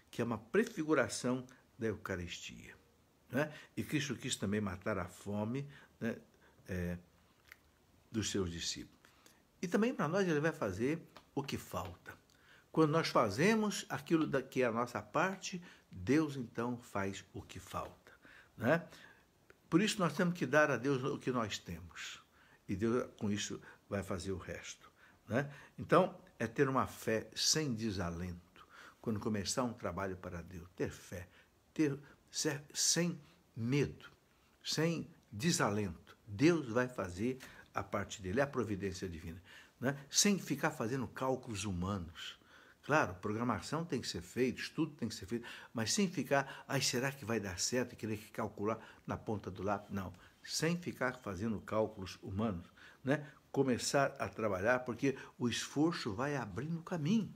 que é uma prefiguração da Eucaristia, né? E Cristo quis também matar a fome, né, dos seus discípulos. E também para nós ele vai fazer o que falta. Quando nós fazemos aquilo que é a nossa parte, Deus então faz o que falta, né? Por isso nós temos que dar a Deus o que nós temos. E Deus com isso vai fazer o resto, né? Então, é ter uma fé sem desalento. Quando começar um trabalho para Deus, ter fé, ser sem medo, sem desalento. Deus vai fazer a parte dele, é a providência divina, né? Sem ficar fazendo cálculos humanos. Claro, programação tem que ser feita, estudo tem que ser feito, mas sem ficar, será que vai dar certo e querer calcular na ponta do lápis? Não, sem ficar fazendo cálculos humanos, né? Começar a trabalhar, porque o esforço vai abrindo caminho,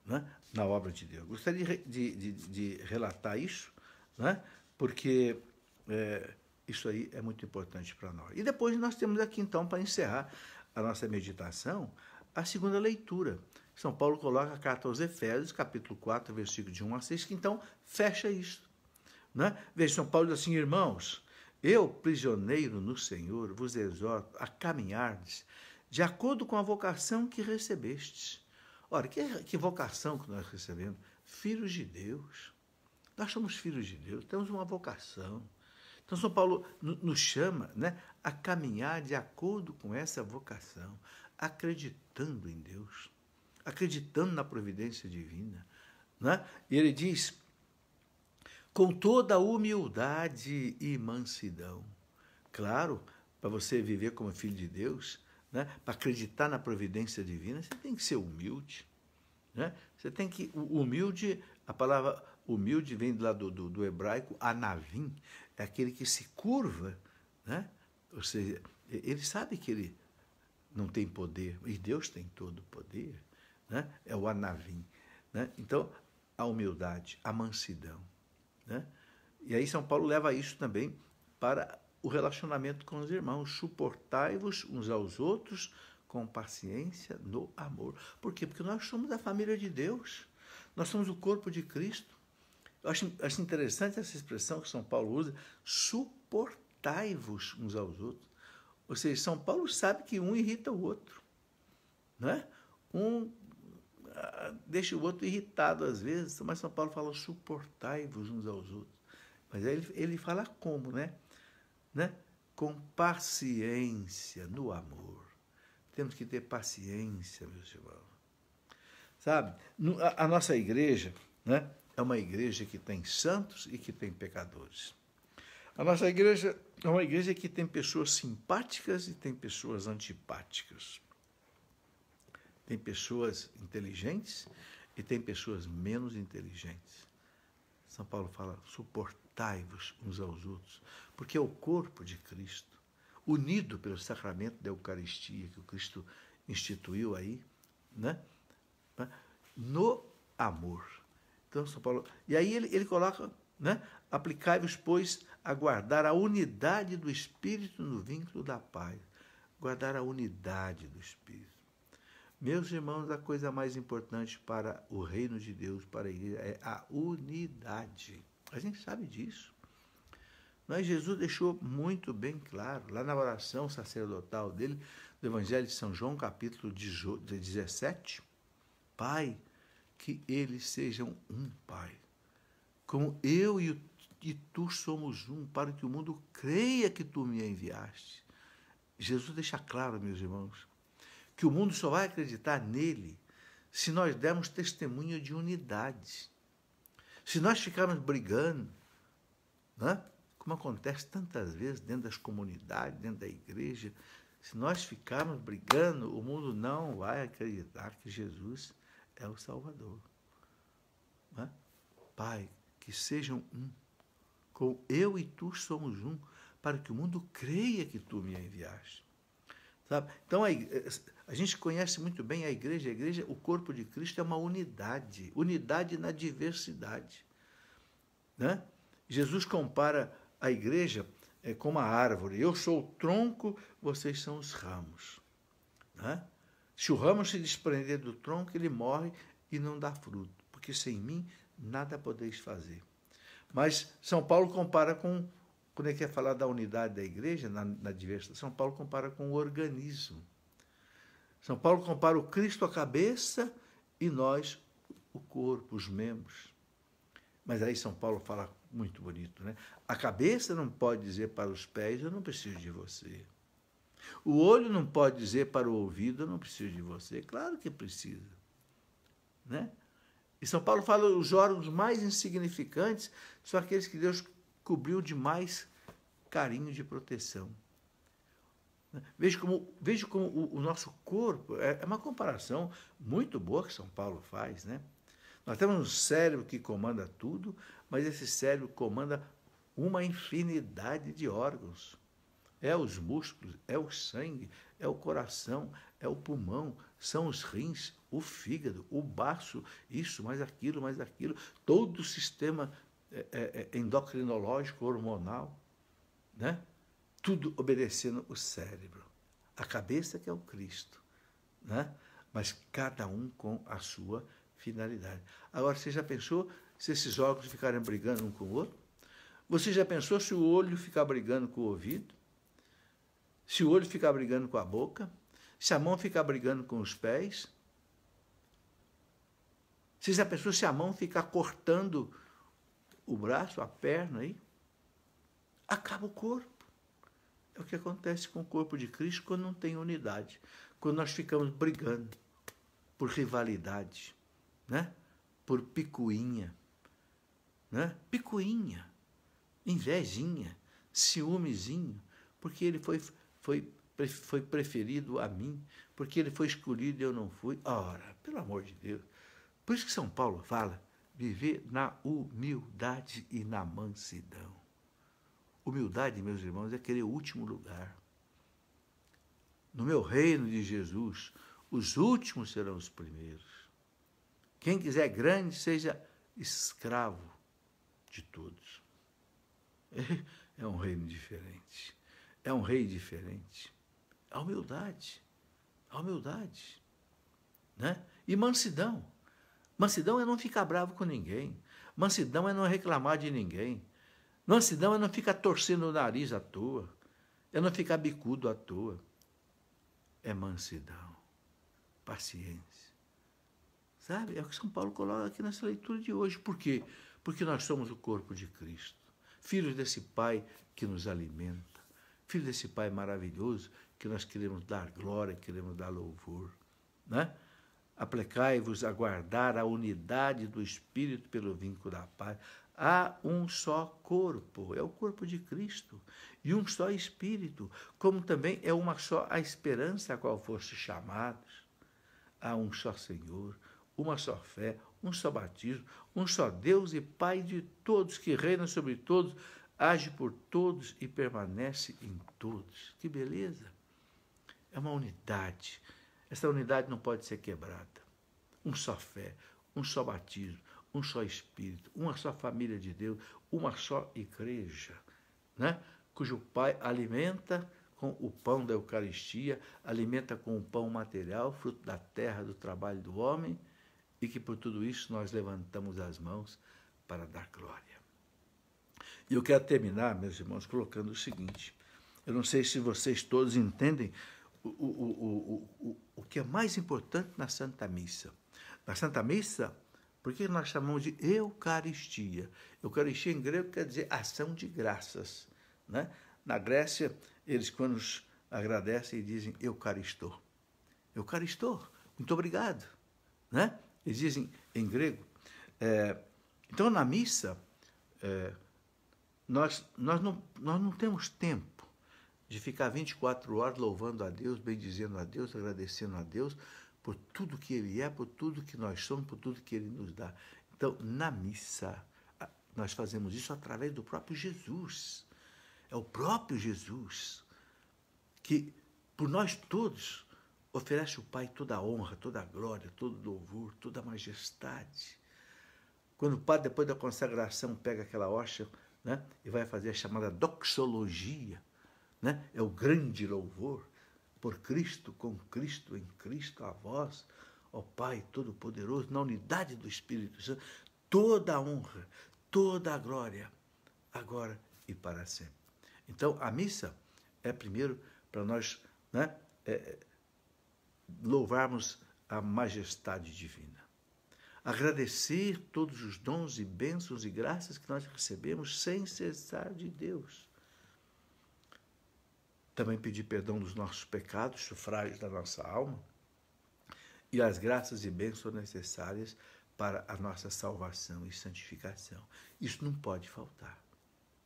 né, na obra de Deus. Gostaria de relatar isso, né, porque isso aí é muito importante para nós. E depois nós temos aqui, então, para encerrar a nossa meditação, a segunda leitura. São Paulo coloca a carta aos Efésios, capítulo 4, versículo de 1 a 6, que então fecha isso, né? Veja, São Paulo diz assim: irmãos, eu, prisioneiro no Senhor, vos exorto a caminhardes de acordo com a vocação que recebestes. Ora, que vocação que nós recebemos? Filhos de Deus. Nós somos filhos de Deus, temos uma vocação. Então, São Paulo nos chama, né, a caminhar de acordo com essa vocação, acreditando em Deus, acreditando na providência divina. Né? E ele diz, com toda a humildade e mansidão. Claro, para você viver como filho de Deus, né? Para acreditar na providência divina, você tem que ser humilde. Né? Você tem que... Humilde, a palavra humilde vem lá do hebraico, anavim, é aquele que se curva, né? Ou seja, ele sabe que ele não tem poder, e Deus tem todo o poder, né? É o anavim. Né? Então, a humildade, a mansidão. Né? E aí São Paulo leva isso também para o relacionamento com os irmãos. Suportai-vos uns aos outros com paciência no amor. Por quê? Porque nós somos a família de Deus. Nós somos o corpo de Cristo. Eu acho interessante essa expressão que São Paulo usa, suportai-vos uns aos outros. Ou seja, São Paulo sabe que um irrita o outro. Não é? Um deixa o outro irritado às vezes, mas São Paulo fala, suportai-vos uns aos outros. Mas aí ele fala como, né? Com paciência no amor. Temos que ter paciência, meus irmãos. Sabe, a nossa igreja, né, é uma igreja que tem santos e que tem pecadores. A nossa igreja é uma igreja que tem pessoas simpáticas e tem pessoas antipáticas. Tem pessoas inteligentes e tem pessoas menos inteligentes. São Paulo fala, suportai-vos uns aos outros, porque é o corpo de Cristo, unido pelo sacramento da Eucaristia, que o Cristo instituiu aí, né? No amor. Então, São Paulo... E aí ele coloca, né? Aplicai-vos, pois, a guardar a unidade do Espírito no vínculo da paz. Guardar a unidade do Espírito. Meus irmãos, a coisa mais importante para o reino de Deus, para a igreja, é a unidade. A gente sabe disso. Mas Jesus deixou muito bem claro, lá na oração sacerdotal dele, do Evangelho de São João, capítulo 17, Pai, que eles sejam um, Pai. Como eu e tu somos um, para que o mundo creia que tu me enviaste. Jesus deixa claro, meus irmãos, que o mundo só vai acreditar nele se nós dermos testemunho de unidade. Se nós ficarmos brigando, né? Como acontece tantas vezes dentro das comunidades, dentro da igreja, se nós ficarmos brigando, o mundo não vai acreditar que Jesus é o Salvador. Né? Pai, que sejam um, como eu e tu somos um, para que o mundo creia que tu me enviaste. Sabe? Então, a gente conhece muito bem a igreja, o corpo de Cristo é uma unidade, unidade na diversidade. Né? Jesus compara a igreja como a árvore. Eu sou o tronco, vocês são os ramos. Né? Se o ramo se desprender do tronco, ele morre e não dá fruto, porque sem mim nada podeis fazer. Mas São Paulo compara com, quando ele quer falar da unidade da igreja, na diversidade, São Paulo compara com o organismo. São Paulo compara o Cristo a cabeça e nós o corpo, os membros. Mas aí São Paulo fala muito bonito, né? A cabeça não pode dizer para os pés, eu não preciso de você. O olho não pode dizer para o ouvido, eu não preciso de você. Claro que precisa. Né? E São Paulo fala que os órgãos mais insignificantes são aqueles que Deus cobriu de mais carinho de proteção. Veja como o nosso corpo, é uma comparação muito boa que São Paulo faz, né? Nós temos um cérebro que comanda tudo, mas esse cérebro comanda uma infinidade de órgãos. É os músculos, é o sangue, é o coração, é o pulmão, são os rins, o fígado, o baço, isso, mais aquilo, todo o sistema endocrinológico, hormonal, né? Tudo obedecendo o cérebro. A cabeça que é o Cristo, né? Mas cada um com a sua finalidade. Agora, você já pensou se esses órgãos ficarem brigando um com o outro? Você já pensou se o olho ficar brigando com o ouvido? Se o olho ficar brigando com a boca? Se a mão ficar brigando com os pés? Você já pensou se a mão ficar cortando o braço, a perna aí? Acaba o corpo. É o que acontece com o corpo de Cristo quando não tem unidade. quando nós ficamos brigando por rivalidade, né? Por picuinha, né? Picuinha, invejinha, ciúmezinho, porque ele foi preferido a mim, porque ele foi escolhido e eu não fui. Ora, pelo amor de Deus. Por isso que São Paulo fala, viver na humildade e na mansidão. Humildade, meus irmãos, é querer o último lugar. No meu reino de Jesus, os últimos serão os primeiros. Quem quiser grande, seja escravo de todos. É um reino diferente. É um rei diferente. A humildade. A humildade. Né? E mansidão. Mansidão é não ficar bravo com ninguém. Mansidão é não reclamar de ninguém. Mansidão é não ficar torcendo o nariz à toa. É não ficar bicudo à toa. É mansidão. Paciência. Sabe? É o que São Paulo coloca aqui nessa leitura de hoje. Por quê? Porque nós somos o corpo de Cristo. Filhos desse Pai que nos alimenta. Filhos desse Pai maravilhoso que nós queremos dar glória, queremos dar louvor. Né? Aplicai-vos a guardar a unidade do Espírito pelo vínculo da paz. Há um só corpo, é o corpo de Cristo, e um só Espírito, como também é uma só a esperança a qual foste chamados. Há um só Senhor, uma só fé, um só batismo, um só Deus e Pai de todos, que reina sobre todos, age por todos e permanece em todos. Que beleza! É uma unidade. Essa unidade não pode ser quebrada. Um só fé, um só batismo, um só Espírito, uma só família de Deus, uma só igreja, né? Cujo Pai alimenta com o pão da Eucaristia, alimenta com o pão material, fruto da terra, do trabalho do homem, e que por tudo isso nós levantamos as mãos para dar glória. E eu quero terminar, meus irmãos, colocando o seguinte: eu não sei se vocês todos entendem o que é mais importante na Santa Missa. Na Santa Missa, por que nós chamamos de Eucaristia? Eucaristia em grego quer dizer ação de graças. Né? Na Grécia, eles quando nos agradecem dizem Eucaristô. Eucaristô, muito obrigado. Né? Eles dizem em grego. Então, na missa, nós não temos tempo de ficar 24 horas louvando a Deus, bendizendo a Deus, agradecendo a Deus por tudo que Ele é, por tudo que nós somos, por tudo que Ele nos dá. Então, na missa, nós fazemos isso através do próprio Jesus. É o próprio Jesus que, por nós todos, oferece ao Pai toda a honra, toda a glória, todo o louvor, toda a majestade. Quando o Padre, depois da consagração, pega aquela hóstia, né, e vai fazer a chamada doxologia, né, é o grande louvor, por Cristo, com Cristo, em Cristo, a vós, ó Pai Todo-Poderoso, na unidade do Espírito Santo, toda a honra, toda a glória, agora e para sempre. Então, a missa é primeiro para nós, né, louvarmos a majestade divina. Agradecer todos os dons e bênçãos e graças que nós recebemos sem cessar de Deus. Também pedir perdão dos nossos pecados, sufrágios da nossa alma, e as graças e bênçãos necessárias para a nossa salvação e santificação. Isso não pode faltar.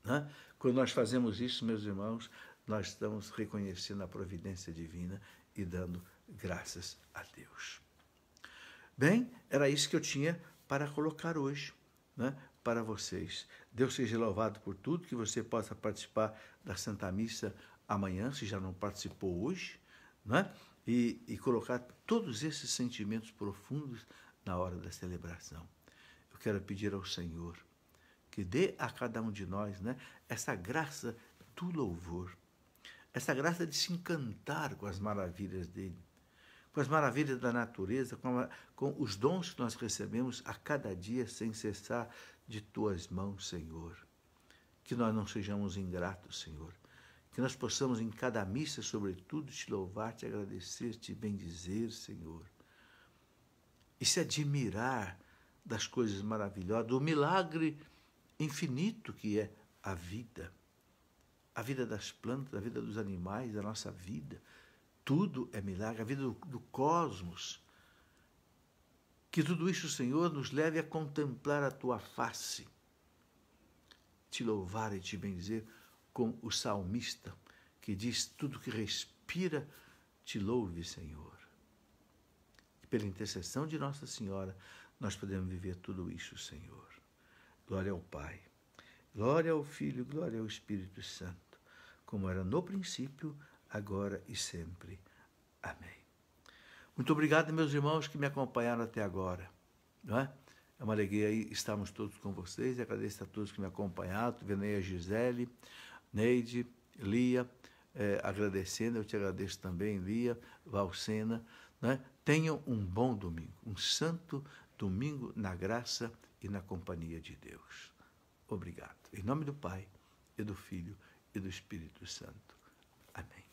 Né? Quando nós fazemos isso, meus irmãos, nós estamos reconhecendo a providência divina e dando graças a Deus. Bem, era isso que eu tinha para colocar hoje, né, para vocês. Deus seja louvado por tudo, que você possa participar da Santa Missa amanhã, se já não participou hoje, né, e colocar todos esses sentimentos profundos na hora da celebração. Eu quero pedir ao Senhor que dê a cada um de nós, né, essa graça do louvor, essa graça de se encantar com as maravilhas dele, com as maravilhas da natureza, com os dons que nós recebemos a cada dia sem cessar de tuas mãos, Senhor. Que nós não sejamos ingratos, Senhor. Que nós possamos em cada missa, sobretudo, te louvar, te agradecer, te bendizer, Senhor. E se admirar das coisas maravilhosas, do milagre infinito que é a vida das plantas, a vida dos animais, a nossa vida. tudo é milagre, a vida do cosmos. Que tudo isso, Senhor, nos leve a contemplar a Tua face, te louvar e te bendizer, como o salmista, que diz: tudo que respira, te louve, Senhor. E pela intercessão de Nossa Senhora, nós podemos viver tudo isso, Senhor. Glória ao Pai, glória ao Filho, glória ao Espírito Santo, como era no princípio, agora e sempre. Amém. Muito obrigado, meus irmãos, que me acompanharam até agora. Não é? É uma alegria aí estarmos todos com vocês. E agradeço a todos que me acompanharam. Estou vendo aí a Gisele, Neide, Lia, agradecendo. Eu te agradeço também, Lia, Valcena. Não é? Tenham um bom domingo, um santo domingo na graça e na companhia de Deus. Obrigado. Em nome do Pai, e do Filho, e do Espírito Santo. Amém.